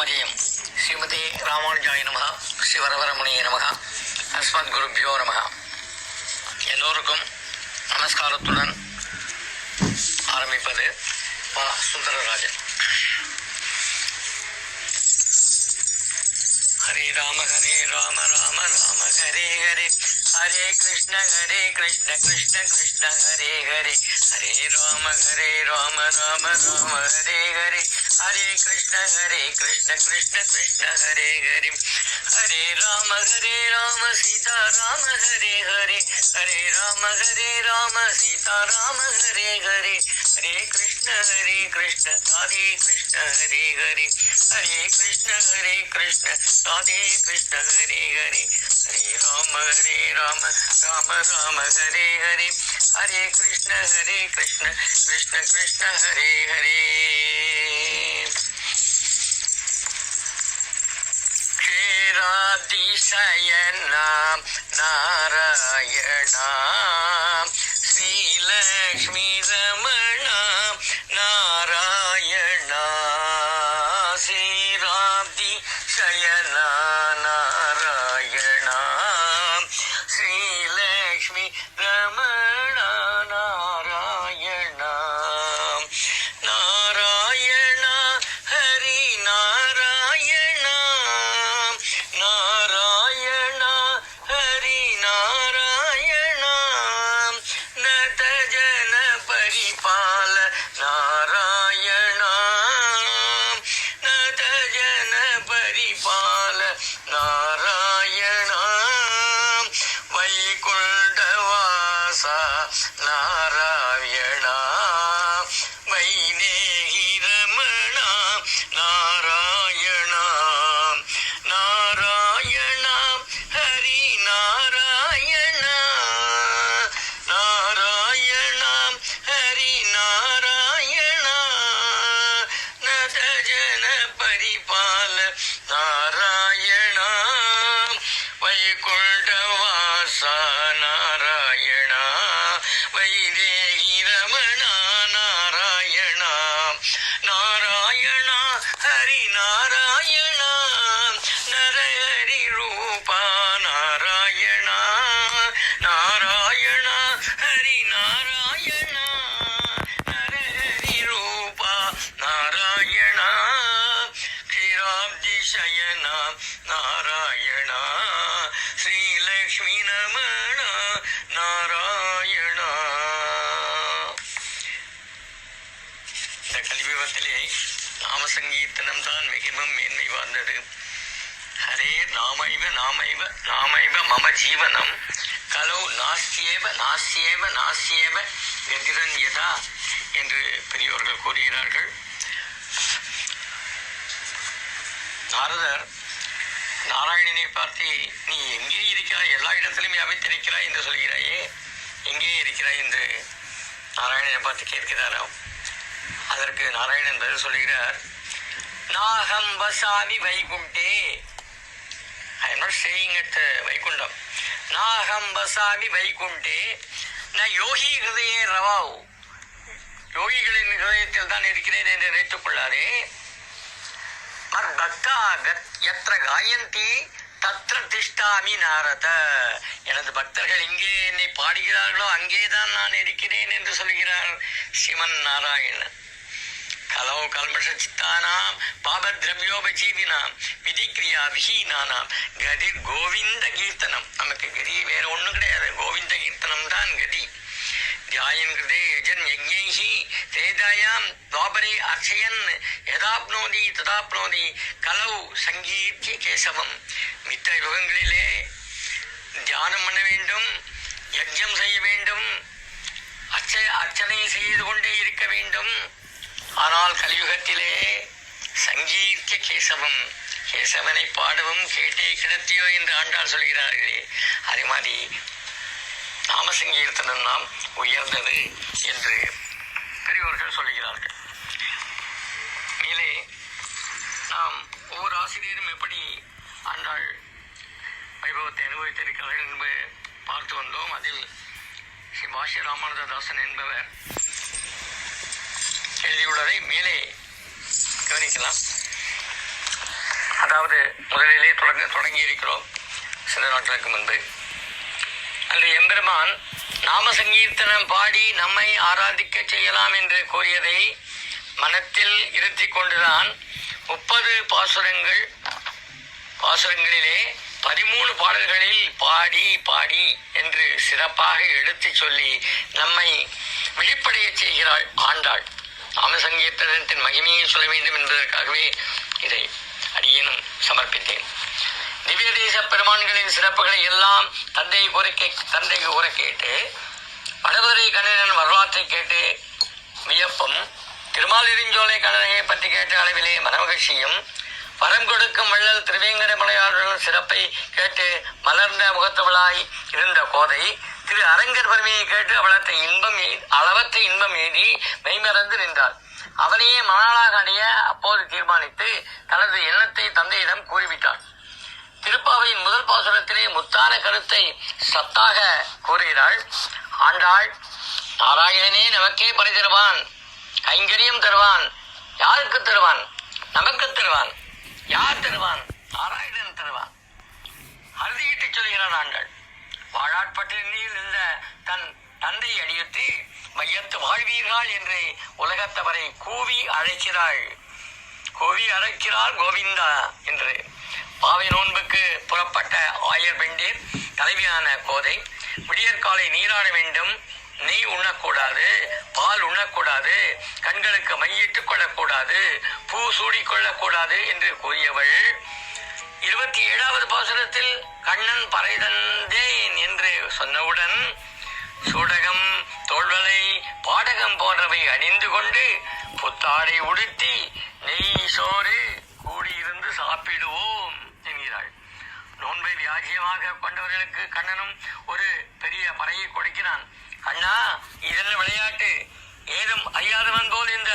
நாமஜெயம். ஸ்ரீமதே ராமானுஜாய நமஹ. ஸ்ரீ வரவரமுனியே நமஹ. அஸ்மத் குருபியோ நமஹ. எல்லோருக்கும் நமஸ்காரத்துடன் ஆரம்பிப்பது சுந்தரராஜன். ஹரே ராம ராம ராம ஹரே ஹரே, ஹரே கிருஷ்ண கிருஷ்ண கிருஷ்ண ஹரே ஹரே, ஹரே ராம ராம ராம ஹரே ஹரே, ஹரே கிருஷ்ண கிருஷ்ண கிருஷ்ண ஹரே ஹரே, ஹரே ராம சீதா ராம ஹரே ஹரே, ஹரே ராம சீதா ராம ஹரே ஹரே, ஹரே கிருஷ்ண ராதே கிருஷ்ண ஹரே ஹரே, ஹரே கிருஷ்ண ராதே கிருஷ்ண ஹரே ஹரே, ஹரே ராம ராம ராம ஹரே ஹரே, ஹரே கிருஷ்ண கிருஷ்ண கிருஷ்ண ஹரே ஹரே. க்ஷேராதிசயனா நாராயணா, ஸ்ரீலக்ஷ்மி ரமணா நாராயணா, ஸ்ரீராதிசயனா நாராயணா, ஸ்ரீலக்ஷ்மி ரமணா நாராயணா, நாராயணா ஹரி நாராயணா, நாராயணா ஹரி நாராயணா, நத ஜன பரிபால நாராயணா, நத ஜன பரிபால நாராயணா, வைகுண்டவாசா நாராயணா, வைதேகி ரமணா நாராயணா, நாராயணா ஹரி நாராயணா, நாராயணா ஹரி நாராயணா, நத ஜன பரிபால நாராயணா, வைகுண்டவாசா நாராயணா, வைதேகி ரமணா நாராயணா, நாராயணா ஹரி நாராயணா, நரஹரி ரூபா நாராயணா, நாராயணா ஹரி நாராயணா, நரஹரி ரூபா நாராயணா, க்ஷீராப்தி சயனா நாராயணா, ஸ்ரீலக்ஷ்மி ரமணா நாராயணா. இந்த கலியுகத்திலே நாம சங்கீர்த்தனம் தான் மிகவும் மேன்மை வாழ்ந்தது. ஹரே நாமைவ நாமைவ நாமைவ மம ஜீவனம், கலோ நாஸ்தியேவ கதிரன்யதா என்று பெரியோர்கள் கூறுகிறார்கள். நாரதர் நாராயணனை பார்த்து, நீ எங்கே இருக்கிறாய், எல்லா இடத்திலும் அமைத்திருக்கிறாய் என்று சொல்கிறாயே, எங்கே இருக்கிறாய் என்று நாராயணனை பார்த்து கேட்கிறாராம். அதற்கு நாராயணன் பதில் சொல்கிறார், நாகம் வசாமி வைகுண்டே, I am not staying at Vaikuntham, நாகம் வசாமி வைகுண்டே ந யோகி ஹிருதயே ரவாவு, யோகிகளின் ஹிருதயத்தில் தான் இருக்கிறேன் என்று நினைத்துக் கொள்ளாதே, பக்தா யத்ர காயந்தி தத்ர திஷ்டாமி நாரத, எனது பக்தர்கள் எங்கே என்னை பாடுகிறார்களோ அங்கேதான் நான் இருக்கிறேன் என்று சொல்கிறார் சிவன் நாராயணன். கலோ கல்மஷ சித்தானாம் பாபத்ரவியோபஜீவினாம் விதிக்கிரியா விஹீனானாம் கதிர் கோவிந்த கீர்த்தனம். நமக்கு கதி வேற ஒண்ணும் கிடையாது, கோவிந்த கீர்த்தனம் தான் கதி. தியாயன் கிருதே யஜன் யஜ்ஞைஹி தேதாயாம் துவாபரே அர்ச்சயன் யதாப்னோதி ததாப்னோதி கலௌ சங்கீர்த்தி கேசவம். மித்த யுகங்களிலே தியானம் பண்ண வேண்டும், யஜ்ஞம் செய்ய வேண்டும், அர்ச்சனை செய்து கொண்டே இருக்க வேண்டும். ஆனால் கலியுகத்திலே சங்கீர்த்திய கேசவம், கேசவனை பாடவும் கேட்டே கிடத்தியோ என்று ஆண்டாள் சொல்கிறார்களே, அதே மாதிரி நாம சங்கீர்த்தனம் நாம் உயர்ந்தது என்று பெரியோர்கள் சொல்லுகிறார்கள். மேலே நாம் ஒவ்வொரு ஆசிரியரும் எப்படி ஆண்டாள் வைபவத்தை அனுபவித்திருக்கிறார்கள் என்று பார்த்து வந்தோம். அதில் ஸ்ரீ பாஷ்ய ராமானுஜதாசன் என்பவர் எழுதியுள்ளதை மேலே கவனிக்கலாம். அதாவது முதலிலே தொடங்கி இருக்கிறோம் சில நாட்களுக்கு முன்பு. அன்று எம்பெருமான் நாம சங்கீர்த்தனம் பாடி நம்மை ஆராதிக்க செய்யலாம் என்று கூறியதை மனத்தில் இருத்தி கொண்டுதான் 30 பாசுரங்களிலே 13 பாடல்களில் பாடி பாடி என்று சிறப்பாக எடுத்து சொல்லி நம்மை விழிப்படைய செய்கிறாள் ஆண்டாள். நாம சங்கீர்த்தனத்தின் மகிமையை சொல்ல வேண்டும் என்பதற்காகவே இதை அடியேனும் சமர்ப்பித்தேன். திவ்ய தேச பெருமான்களின் சிறப்புகளை எல்லாம் தந்தைக்கு கூற கேட்டு வடவரை கண்ணனின் வரலாற்றை கேட்டு வியப்பும், திருமாலிருஞ்சோலை கண்ணனையை பற்றி கேட்ட அளவிலே மனமகிழ்ச்சியும், வரம் கொடுக்கும் வள்ளல் திருவேங்கட மலையாளர்கள் சிறப்பை கேட்டு மலர்ந்த முகத்தவளாய் இருந்த கோதை திரு அரங்கர் பெருமையை கேட்டு அளவற்ற இன்பம் எய்தி மெய்மறந்து நின்றார். அவனையே மணாளாக அடைய அப்போது தீர்மானித்து தனது எண்ணத்தை தந்தையிடம் கூறிவிட்டார். திருப்பாவையின் முதல் பாசுரத்திலே முத்தான கருத்தை சத்தாக கூறுகிறாள் ஆண்டாள். நாராயணனே நமக்கே பரி தருவான், கைங்கரியம் தருவான். யாருக்கு தருவான்? நமக்கு தருவான். யார் தருவான்? நாராயணன் தருவான். அறுதியிட்டு சொல்கிறான் ஆண்டாள். வாழாட்பட்டினில் இருந்த தன் தந்தை அடியுற்றி மையத்து வாழ்வீர்கள் என்று உலகத்தவரை கூவி அழைக்கிறாள் கோவிந்தா என்று. பாவை நோன்புக்கு புறப்பட்ட ஆயர் பெண்டீர் தலைவியான கோதை விடியற்காலை நீராட வேண்டும், நெய் உண்ணக்கூடாது, பால் உண்ணக்கூடாது, கண்களுக்கு மையிட்டுக் கொள்ளக்கூடாது, பூ சூடிக்கொள்ளக்கூடாது என்று கூறியவள் 27வது பாசுரத்தில் கண்ணன் பறை தந்தேன் என்று சொன்னவுடன் சூடகம், தோள்வலை, பாடகம் போன்றவை அணிந்து கொண்டு புத்தாடை உடுத்தி நெய் சோறு கூடியிருந்து சாப்பிடுவோம் என்கிறாள். நோன்பை வியாஜியமாக கொண்டவர்களுக்கு கண்ணனும் ஒரு பெரிய பறையை கொடுக்கிறான். கண்ணா, இதென்ன விளையாட்டு? ஏதும் அறியாதவன் போல் இந்த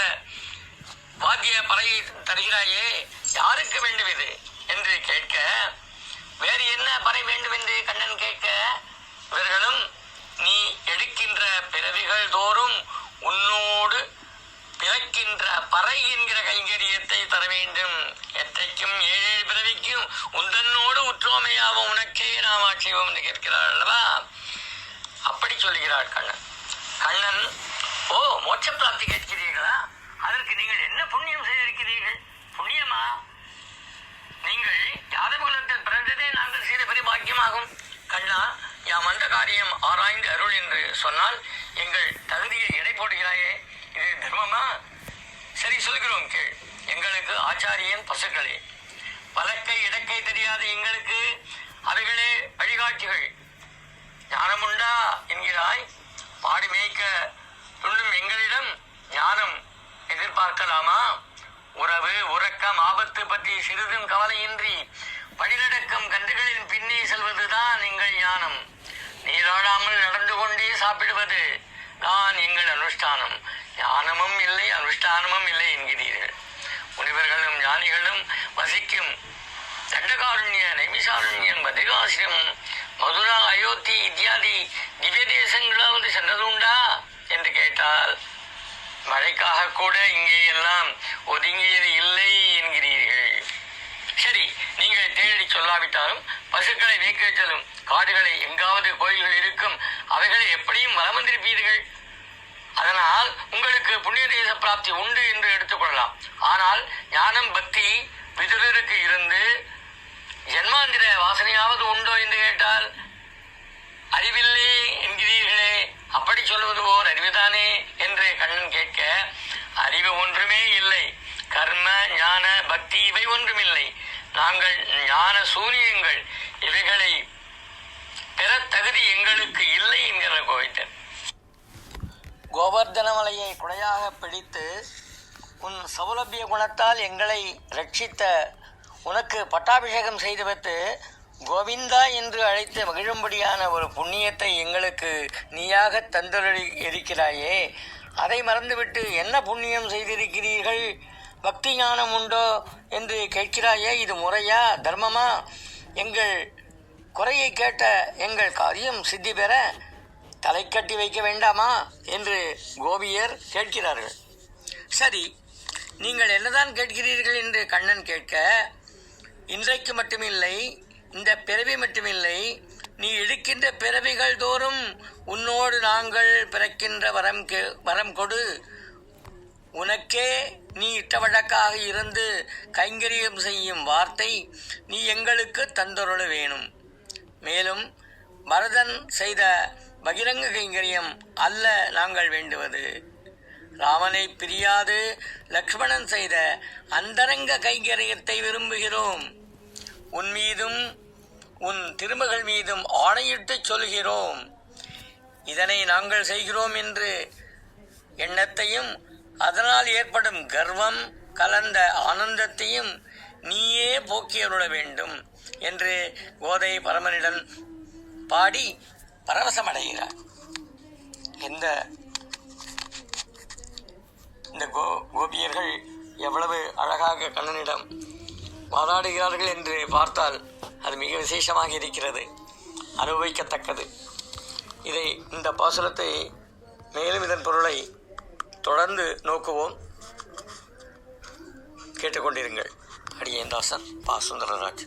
வாத்திய பறையை தருகிறாயே, யாருக்கு வேண்டும் இது என்று கேட்க, வேறு என்ன பறை வேண்டும் என்று கண்ணன் கேட்க, இவர்களும் நீ எடுக்கின்ற பிறவிகள் தோறும் உன்னோடு பிறக்கின்ற பறை என்கிற கைங்கரியத்தை தர வேண்டும். எத்தைக்கும் 7 பிறவிக்கும் உந்தன்னோடு உற்றோமையாவும் உனக்கே நாம் ஆட்சிவோம் என்று கேட்கிறார் அல்லவா? அப்படி சொல்லுகிறாள் கண்ணன். ஓ, மோட்ச பிராப்தி கேட்கிறீர்களா? அதற்கு நீங்கள் என்ன புண்ணியம் செய்திருக்கிறீர்கள்? புண்ணியமா? நீங்கள் யாதவகுலத்தில் பிறந்ததே நாங்கள் செய்த பெரிய பாக்கியமாகும். கண்ணா, யாம் அந்த காரியம் ஆராய்ந்து அருள் என்று சொன்னால் எங்கள் தகுதியை எடை போடுகிறாயே, இது தர்மமா? சரி, சொல்கிறோம் கேள். எங்களுக்கு ஆச்சாரியன் பசுக்களே, வலக்கை இடக்கை தெரியாத எங்களுக்கு அவைகளே வழிகாட்சிகள். ஞானமுண்டா என்கிறாய். மாடு மேய்க்க துண்ணும் எங்களிடம் ஞானம் எதிர்பார்க்கலாமா? உறவு, உறக்கம், ஆபத்து பற்றி சிறிதும் கவலையின்றி வழிநடக்கும் கன்றுகளின் பின்னே செல்வதுதான் எங்கள் ஞானம். நீராடாமல் நடந்து கொண்டே சாப்பிடுவது தான் எங்கள் அனுஷ்டானம். ஞானமும் இல்லை, அனுஷ்டானமும் இல்லை என்கிறீர்கள். முனிவர்களும் ஞானிகளும் வசிக்கும் தண்டகாருண்ய, நைமிசாருண்யம், மதிகாசிரம், மதுரா, அயோத்தி இத்தியாதி திவ்ய தேசங்களாவது சென்றதுண்டா என்று கேட்டால் மழைக்காக கூட இங்கே எல்லாம் ஒதுங்கியது இல்லை என்கிறீர்கள். சரி, நீங்கள் தேடி சொல்லாவிட்டாலும் பசுக்களை மேய்க்க செல்லும் காடுகளை எங்காவது கோயில்கள் இருக்கும், அவைகளை எப்படியும் வலம் வந்திருப்பீர்கள். அதனால் உங்களுக்கு புண்ணிய தேச பிராப்தி உண்டு என்று எடுத்துக்கொள்ளலாம். ஆனால் ஞானம், பக்தி விதுரருக்கு இருந்து ஜென்மாந்திர வாசனையாவது உண்டோ என்று கேட்டால் அறிவில்லை என்கிறீர்களே, அப்படி சொல்வது ஓர் அறிவுதானே என்று கண்ணன் கேட்க, அறிவு ஒன்றுமே இல்லை, கர்ம, ஞான, பக்தி இவை ஒன்றுமில்லை. நாங்கள் ஞான சூரியங்கள், இவைகளை பெற தகுதி எங்களுக்கு இல்லை என்கிற கோவிந்தன். கோவர்தனமலையை குடையாக பிடித்து உன் சௌலபிய குணத்தால் எங்களை ரட்சித்த உனக்கு பட்டாபிஷேகம் செய்து வைத்து கோவிந்தா என்று அழைத்து மகிழும்படியான ஒரு புண்ணியத்தை எங்களுக்கு நீயாக தந்தருளி இருக்கிறாயே, அதை மறந்துவிட்டு என்ன புண்ணியம் செய்திருக்கிறீர்கள், பக்தி ஞானம் உண்டோ என்று கேட்கிறாயே, இது முறையா, தர்மமா? எங்கள் குறையை கேட்ட எங்கள் காரியம் சித்தி பெற தலை கட்டி வைக்க வேண்டாமா என்று கோபியர் கேட்கிறார்கள். சரி, நீங்கள் என்னதான் கேட்கிறீர்கள் என்று கண்ணன் கேட்க, இன்றைக்கு மட்டுமில்லை, இந்த பிறவி மட்டுமில்லை, நீ எடுக்கின்ற பிறவிகள் தோறும் உன்னோடு நாங்கள் பிறக்கின்ற வரம் கொடு. உனக்கே நீ இட்ட வழக்காக இருந்து கைங்கரியம் செய்யும் வார்த்தை நீ எங்களுக்கு தந்தருள வேணும். மேலும் பரதன் செய்த பகிரங்க கைங்கரியம் அல்ல நாங்கள் வேண்டுவது, ராமனை பிரியாது லக்ஷ்மணன் செய்த அந்தரங்க கைங்கரியத்தை விரும்புகிறோம். உன் மீதும் உன் திருமகள் மீதும் ஆணையிட்டு சொல்கிறோம். இதனை நாங்கள் செய்கிறோம் என்று எண்ணத்தையும் அதனால் ஏற்படும் கர்வம் கலந்த ஆனந்தத்தையும் நீயே போக்கியருள வேண்டும் என்று கோதை பரமனிடம் பாடி பரவசமடைகிறார். இந்த கோபியர்கள் எவ்வளவு அழகாக கண்ணனிடம் வாதாடுகிறார்கள் என்று பார்த்தால் அது மிக விசேஷமாக இருக்கிறது, அனுபவிக்கத்தக்கது. இந்த பாசுரத்தை மேலும் இதன் பொருளை தொடர்ந்து நோக்குவோம். கேட்டுக்கொண்டிருங்கள். அடியேன் தாசன் பா. சுந்தரராஜ்.